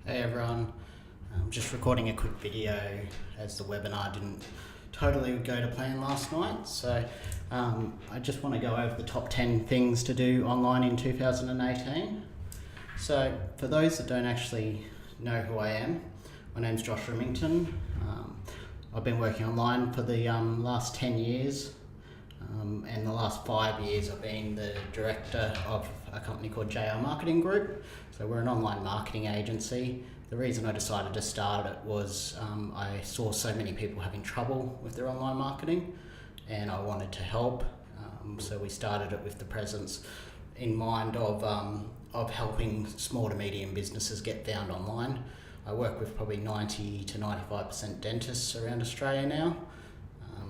Hey everyone, I'm just recording a quick video as the webinar didn't totally go to plan last night. So I just want to go over the top 10 things to do online in 2018. So for those that don't actually know who I am, my name's Josh Rimmington. I've been working online for the last 10 years. And the last 5 years I've been the director of a company called JR Marketing Group. So we're an online marketing agency. The reason I decided to start it was I saw so many people having trouble with their online marketing and I wanted to help. So we started it with the presence in mind of helping small to medium businesses get found online. I work with probably 90 to 95% dentists around Australia now,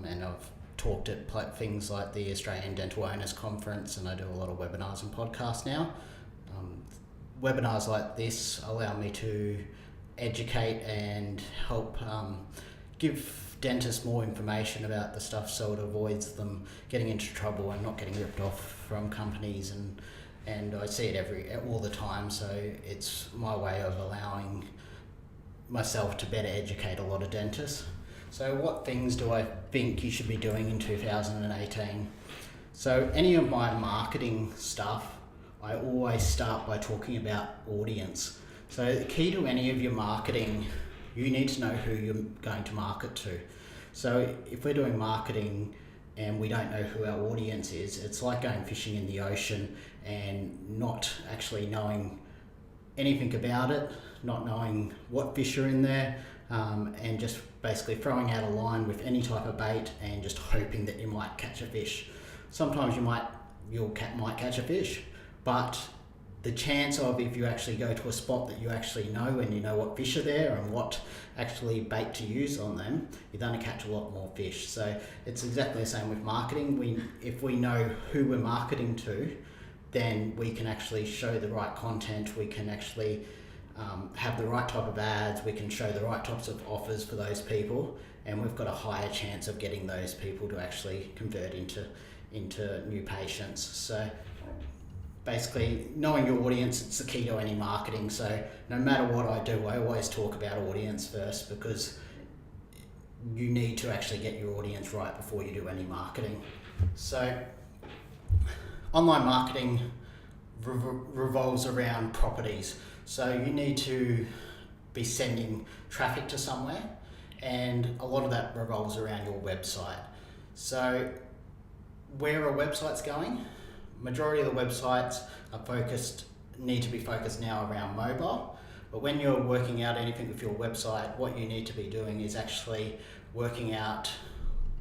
and I've talked at things like the Australian Dental Owners Conference, and I do a lot of webinars and podcasts now. Webinars like this allow me to educate and help give dentists more information about the stuff so it avoids them getting into trouble and not getting ripped off from companies, and I see it all the time, so it's my way of allowing myself to better educate a lot of dentists. So what things do I think you should be doing in 2018? So any of my marketing stuff, I always start by talking about audience. So the key to any of your marketing, you need to know who you're going to market to. So if we're doing marketing and we don't know who our audience is, it's like going fishing in the ocean and not actually knowing anything about it, not knowing what fish are in there, and just basically throwing out a line with any type of bait and just hoping that you might catch a fish. Sometimes your cat might catch a fish, but the chance of, if you actually go to a spot that you actually know and you know what fish are there and what actually bait to use on them, you're going to catch a lot more fish. So it's exactly the same with marketing. If we know who we're marketing to, then we can actually show the right content, we can actually have the right type of ads, we can show the right types of offers for those people, and we've got a higher chance of getting those people to actually convert into new patients. So basically, knowing your audience, it's the key to any marketing. So no matter what I do, I always talk about audience first, because you need to actually get your audience right before you do any marketing. So online marketing revolves around properties. So you need to be sending traffic to somewhere, and a lot of that revolves around your website. So where are websites going? Majority of the websites need to be focused now around mobile. But when you're working out anything with your website, what you need to be doing is actually working out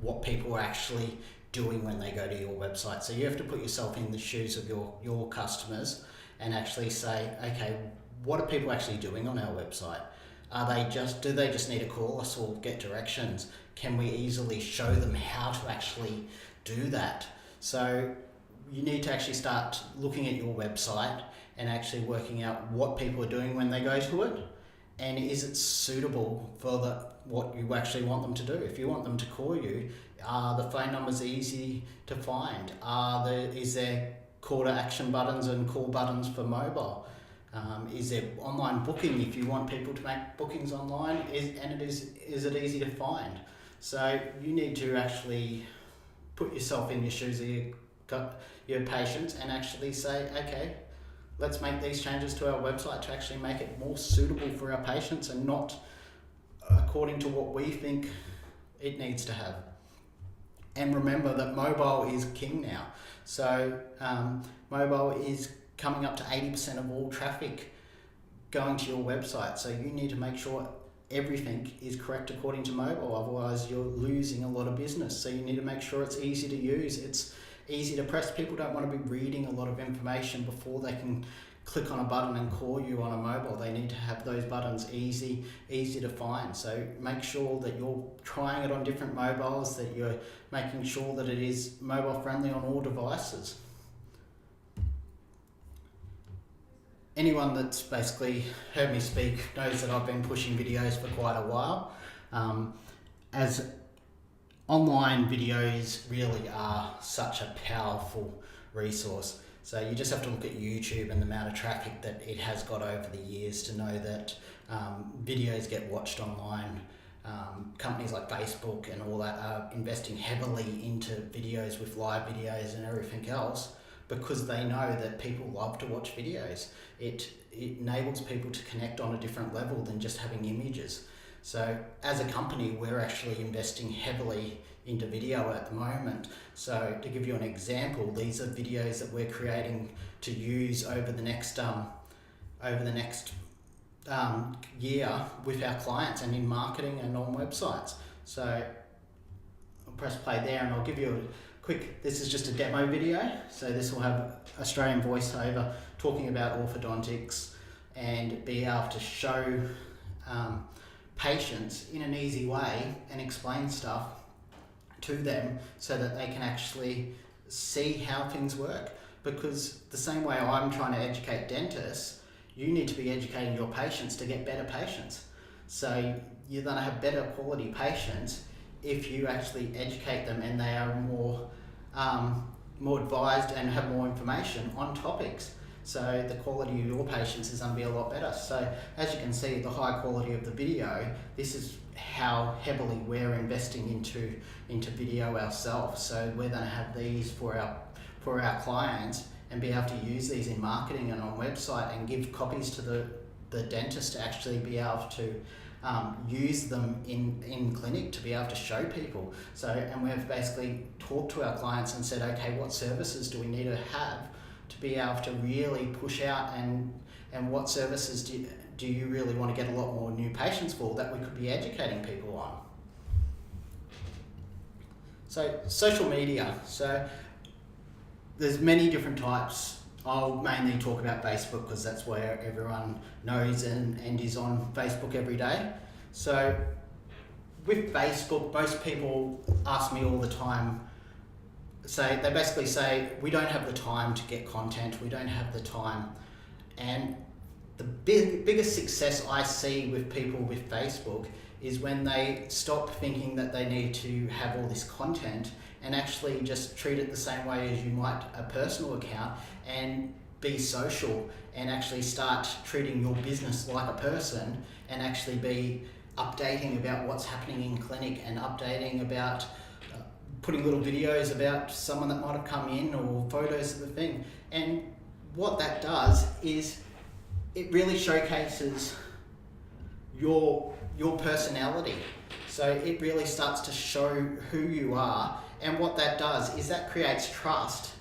what people are actually doing when they go to your website. So you have to put yourself in the shoes of your customers and actually say, okay, what are people actually doing on our website? Do they just need to call us or get directions? Can we easily show them how to actually do that? So you need to actually start looking at your website and actually working out what people are doing when they go to it, and is it suitable for what you actually want them to do. If you want them to call you, are the phone numbers easy to find? Is there call to action buttons and call buttons for mobile? Is there online booking if you want people to make bookings online? Is it easy to find? So you need to actually put yourself in your shoes of your patients and actually say, okay, let's make these changes to our website to actually make it more suitable for our patients and not according to what we think it needs to have. And remember that mobile is king now. So mobile is coming up to 80% of all traffic going to your website. So you need to make sure everything is correct according to mobile, otherwise you're losing a lot of business. So you need to make sure it's easy to use, it's easy to press. People don't want to be reading a lot of information before they can click on a button and call you on a mobile. They need to have those buttons easy to find. So make sure that you're trying it on different mobiles, that you're making sure that it is mobile friendly on all devices. Anyone that's basically heard me speak knows that I've been pushing videos for quite a while. As online videos really are such a powerful resource. So you just have to look at YouTube and the amount of traffic that it has got over the years to know that videos get watched online. Companies like Facebook and all that are investing heavily into videos with live videos and everything else, because they know that people love to watch videos. It enables people to connect on a different level than just having images. So as a company, we're actually investing heavily into video at the moment. So to give you an example, these are videos that we're creating to use over the next year with our clients and in marketing and on websites. So I'll press play there and I'll give you a quick, this is just a demo video. So this will have Australian voiceover talking about orthodontics and be able to show patients in an easy way and explain stuff to them so that they can actually see how things work. Because the same way I'm trying to educate dentists, you need to be educating your patients to get better patients. So you're going to have better quality patients if you actually educate them and they are more advised and have more information on topics. So the quality of your patients is going to be a lot better. So as you can see, the high quality of the video, this is how heavily we're investing into video ourselves. So we're going to have these for our clients and be able to use these in marketing and on website and give copies to the dentist to actually be able to use them in clinic to be able to show people. So, and we've basically talked to our clients and said, okay, what services do we need to have to be able to really push out, and what services do you really want to get a lot more new patients for that we could be educating people on. So social media. So there's many different types. I'll mainly talk about Facebook because that's where everyone knows and is on Facebook every day. So with Facebook, most people ask me all the time, they basically say, we don't have the time to get content, we don't have the time. And the biggest success I see with people with Facebook is when they stop thinking that they need to have all this content and actually just treat it the same way as you might a personal account, and be social and actually start treating your business like a person and actually be updating about what's happening in clinic and updating about putting little videos about someone that might have come in or photos of the thing. And what that does is it really showcases your personality. So it really starts to show who you are, and what that does is that creates trust.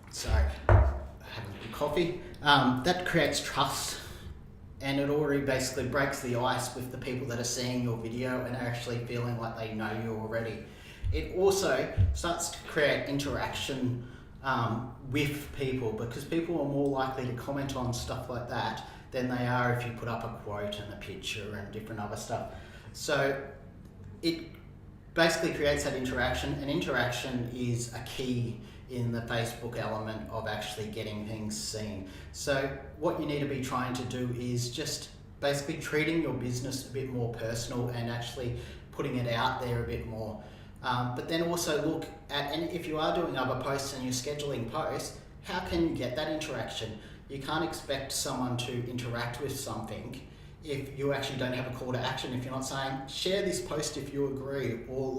Sorry, having a coffee. That creates trust, and it already basically breaks the ice with the people that are seeing your video and are actually feeling like they know you already. It also starts to create interaction with people, because people are more likely to comment on stuff like that than they are if you put up a quote and a picture and different other stuff. So it basically creates that interaction, and interaction is a key in the Facebook element of actually getting things seen. So what you need to be trying to do is just basically treating your business a bit more personal and actually putting it out there a bit more. But then also look at, and if you are doing other posts and you're scheduling posts, how can you get that interaction? You can't expect someone to interact with something if you actually don't have a call to action. If you're not saying, share this post if you agree, or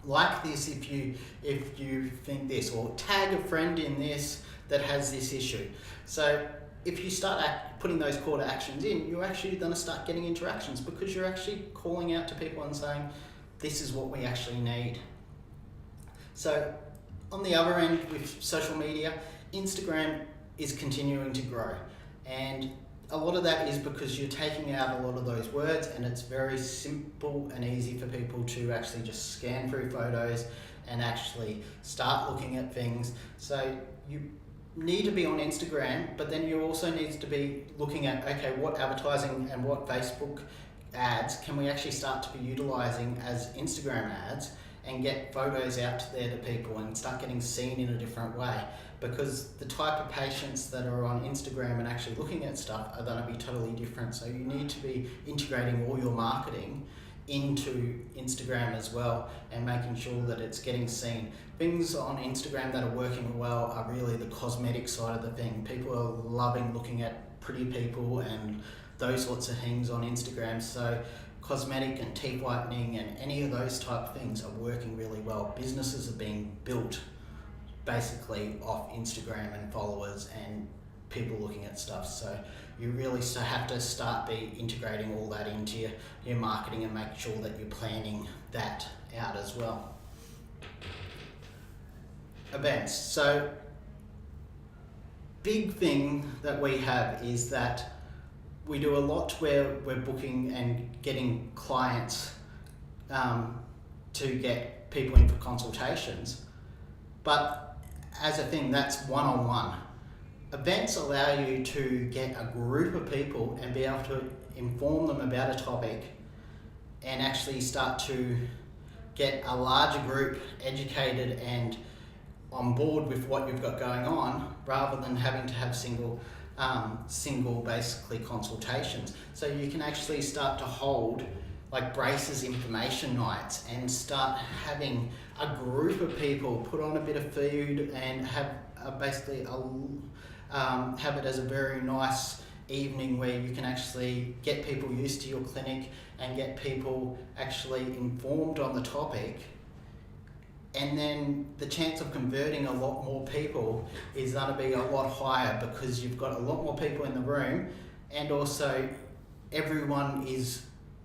like this if you think this, or tag a friend in this that has this issue. So if you start putting those call to actions in, you're actually going to start getting interactions, because you're actually calling out to people and saying, this is what we actually need. So on the other end with social media, Instagram is continuing to grow, and a lot of that is because you're taking out a lot of those words, and it's very simple and easy for people to actually just scan through photos and actually start looking at things. So you need to be on Instagram, but then you also need to be looking at, okay, what advertising and what Facebook ads can we actually start to be utilizing as Instagram ads and get photos out there to people and start getting seen in a different way. Because the type of patients that are on Instagram and actually looking at stuff are going to be totally different. So you need to be integrating all your marketing into Instagram as well, and making sure that it's getting seen. Things on Instagram that are working well are really the cosmetic side of the thing. People are loving looking at pretty people and those sorts of things on Instagram. So cosmetic and teeth whitening and any of those type of things are working really well. Businesses are being built basically off Instagram and followers and people looking at stuff. So you really have to start integrating all that into your marketing and make sure that you're planning that out as well. Events. So big thing that we have is that we do a lot where we're booking and getting clients to get people in for consultations. But as a thing, that's one-on-one. Events allow you to get a group of people and be able to inform them about a topic and actually start to get a larger group educated and on board with what you've got going on, rather than having to have single basically consultations. So you can actually start to hold like braces information nights and start having a group of people put on a bit of food and have have it as a very nice evening where you can actually get people used to your clinic and get people actually informed on the topic. And then the chance of converting a lot more people is going to be a lot higher because you've got a lot more people in the room, and also everyone is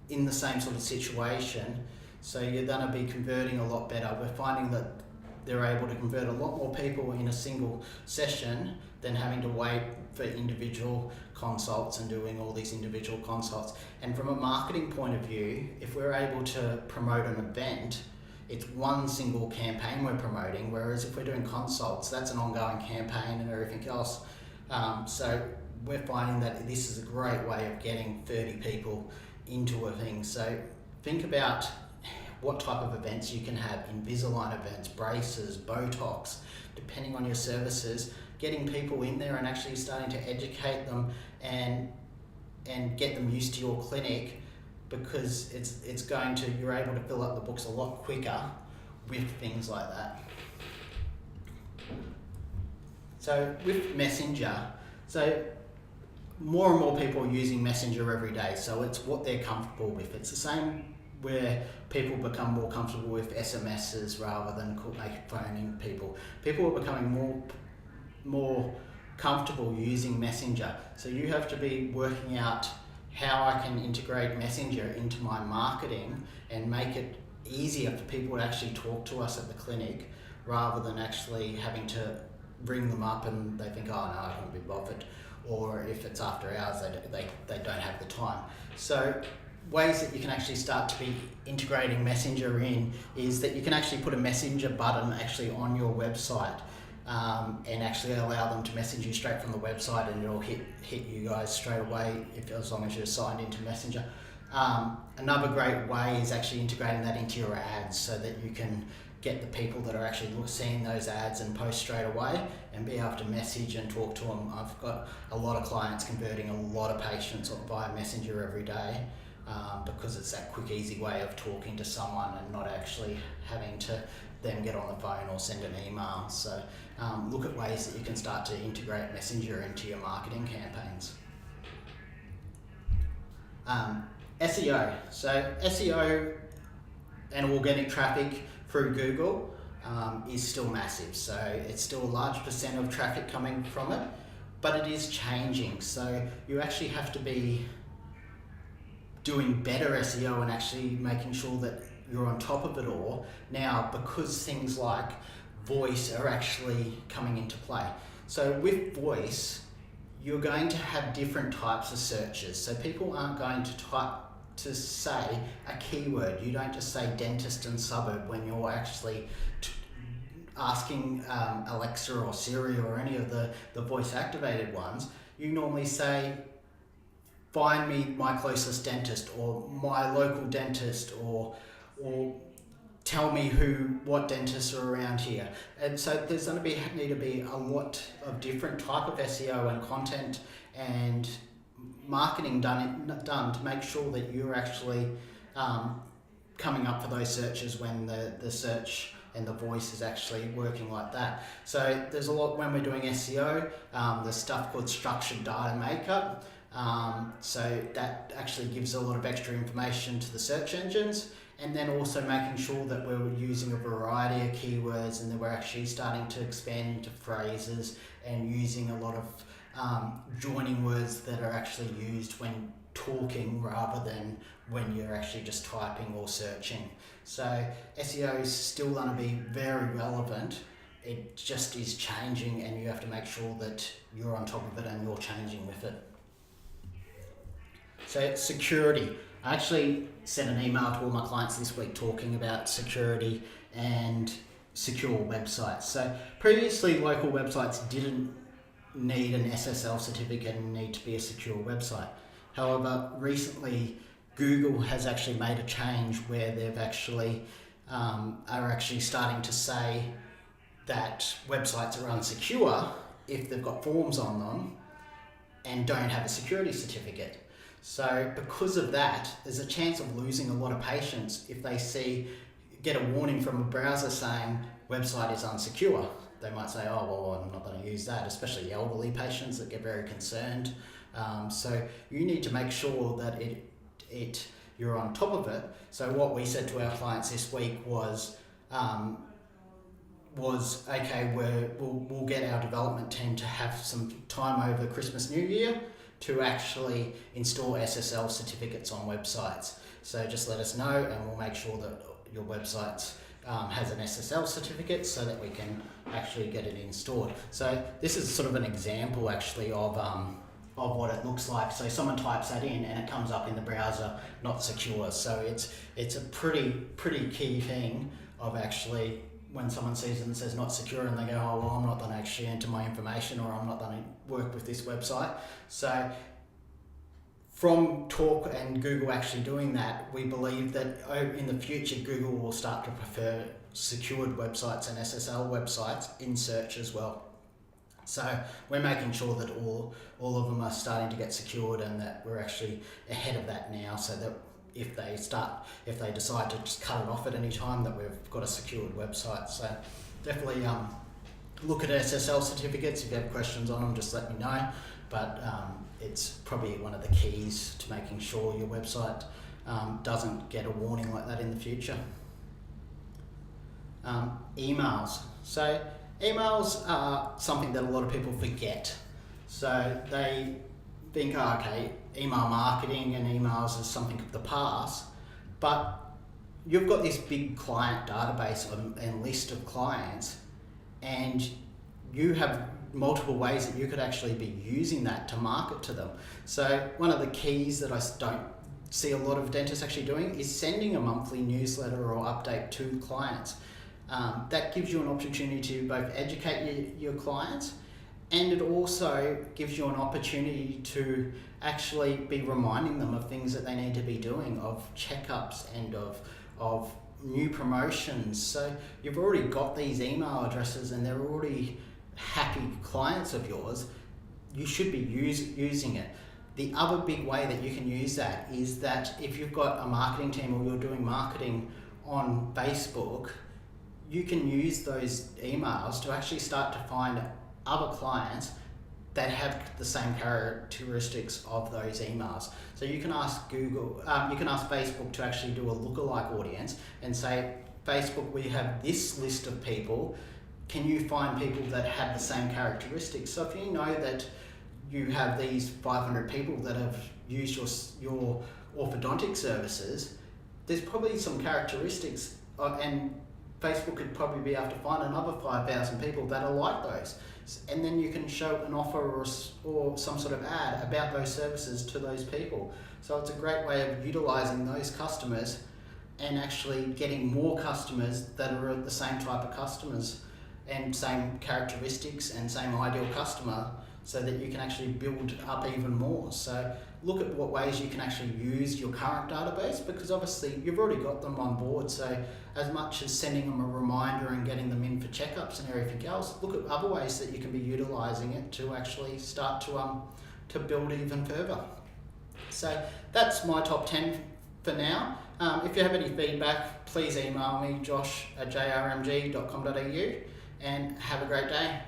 in the same sort of situation. So you're going to be converting a lot better. We're finding that they're able to convert a lot more people in a single session than having to wait for individual consults and doing all these individual consults. And from a marketing point of view, if we're able to promote an event, it's one single campaign we're promoting, whereas if we're doing consults, that's an ongoing campaign and everything else. So we're finding that this is a great way of getting 30 people into a thing. So think about what type of events you can have: Invisalign events, braces, Botox, depending on your services, getting people in there and actually starting to educate them and get them used to your clinic, because you're able to fill up the books a lot quicker with things like that. So with Messenger, so more and more people are using Messenger every day, so it's what they're comfortable with. It's the same where people become more comfortable with SMSs rather than phoning people. People are becoming more comfortable using Messenger. So you have to be working out how I can integrate Messenger into my marketing and make it easier for people to actually talk to us at the clinic, rather than actually having to ring them up and they think, oh no, I can't be bothered. Or if it's after hours, they don't have the time. So ways that you can actually start to be integrating Messenger in is that you can actually put a Messenger button actually on your website, and actually allow them to message you straight from the website, and it'll hit you guys straight away as long as you're signed into Messenger. Another great way is actually integrating that into your ads, so that you can get the people that are actually seeing those ads and post straight away and be able to message and talk to them. I've got a lot of clients converting a lot of patients via Messenger every day, because it's that quick, easy way of talking to someone and not actually having to then get on the phone or send an email. So look at ways that you can start to integrate Messenger into your marketing campaigns. SEO. So SEO and organic traffic through Google is still massive. So it's still a large % of traffic coming from it, but it is changing. So you actually have to be doing better SEO and actually making sure that you're on top of it all now, because things like voice are actually coming into play. So with voice, you're going to have different types of searches. So people aren't going to say a keyword. You don't just say dentist and suburb when you're actually asking Alexa or Siri or any of the voice activated ones. You normally say, find me my closest dentist, or my local dentist, or tell me what dentists are around here. And so there's going to need to be a lot of different type of SEO and content and marketing done to make sure that you're actually coming up for those searches when the search and the voice is actually working like that. So there's a lot when we're doing SEO, there's stuff called structured data makeup. So that actually gives a lot of extra information to the search engines, and then also making sure that we're using a variety of keywords and that we're actually starting to expand into phrases and using a lot of joining words that are actually used when talking rather than when you're actually just typing or searching. So SEO is still going to be very relevant. It just is changing, and you have to make sure that you're on top of it and you're changing with it. So security. I actually sent an email to all my clients this week talking about security and secure websites. So previously, local websites didn't need an SSL certificate and need to be a secure website. However, recently Google has actually made a change where they've actually are actually starting to say that websites are unsecure if they've got forms on them and don't have a security certificate. So because of that, there's a chance of losing a lot of patients if they get a warning from a browser saying website is unsecure. They might say, oh, well, I'm not going to use that, especially elderly patients that get very concerned. So you need to make sure that you're on top of it. So what we said to our clients this week was okay, we'll get our development team to have some time over Christmas, New Year to actually install SSL certificates on websites. So just let us know and we'll make sure that your website has an SSL certificate so that we can actually get it installed. So this is sort of an example actually of what it looks like. So someone types that in and it comes up in the browser, not secure. So it's a pretty key thing of actually when someone sees it and says not secure and they go, oh, well, I'm not going to actually enter my information or I'm not going to work with this website. So from talk and Google actually doing that, we believe that in the future, Google will start to prefer secured websites and SSL websites in search as well. So we're making sure that all of them are starting to get secured and that we're actually ahead of that now, so that if they decide to just cut it off at any time, that we've got a secured website. So definitely look at SSL certificates. If you have questions on them, just let me know. But it's probably one of the keys to making sure your website doesn't get a warning like that in the future. Emails. So emails are something that a lot of people forget. So they think, oh, okay, email marketing and emails is something of the past, but you've got this big client database and list of clients, and you have multiple ways that you could actually be using that to market to them. So one of the keys that I don't see a lot of dentists actually doing is sending a monthly newsletter or update to clients. That gives you an opportunity to both educate your clients, and it also gives you an opportunity to actually be reminding them of things that they need to be doing, of checkups and of new promotions. So you've already got these email addresses and they're already happy clients of yours. You should be using it. The other big way that you can use that is that if you've got a marketing team or you're doing marketing on Facebook, you can use those emails to actually start to find other clients that have the same characteristics of those emails. So you can ask Facebook to actually do a lookalike audience and say, Facebook, we have this list of people. Can you find people that have the same characteristics? So if you know that you have these 500 people that have used your orthodontic services, there's probably some characteristics and Facebook could probably be able to find another 5,000 people that are like those. And then you can show an offer or some sort of ad about those services to those people. So it's a great way of utilizing those customers and actually getting more customers that are the same type of customers and same characteristics and same ideal customer, so that you can actually build up even more. So look at what ways you can actually use your current database, because obviously you've already got them on board. So as much as sending them a reminder and getting them in for checkups and everything else, look at other ways that you can be utilizing it to actually start to build even further. So that's my top 10 for now. If you have any feedback, please email me, josh@jrmg.com.au, and have a great day.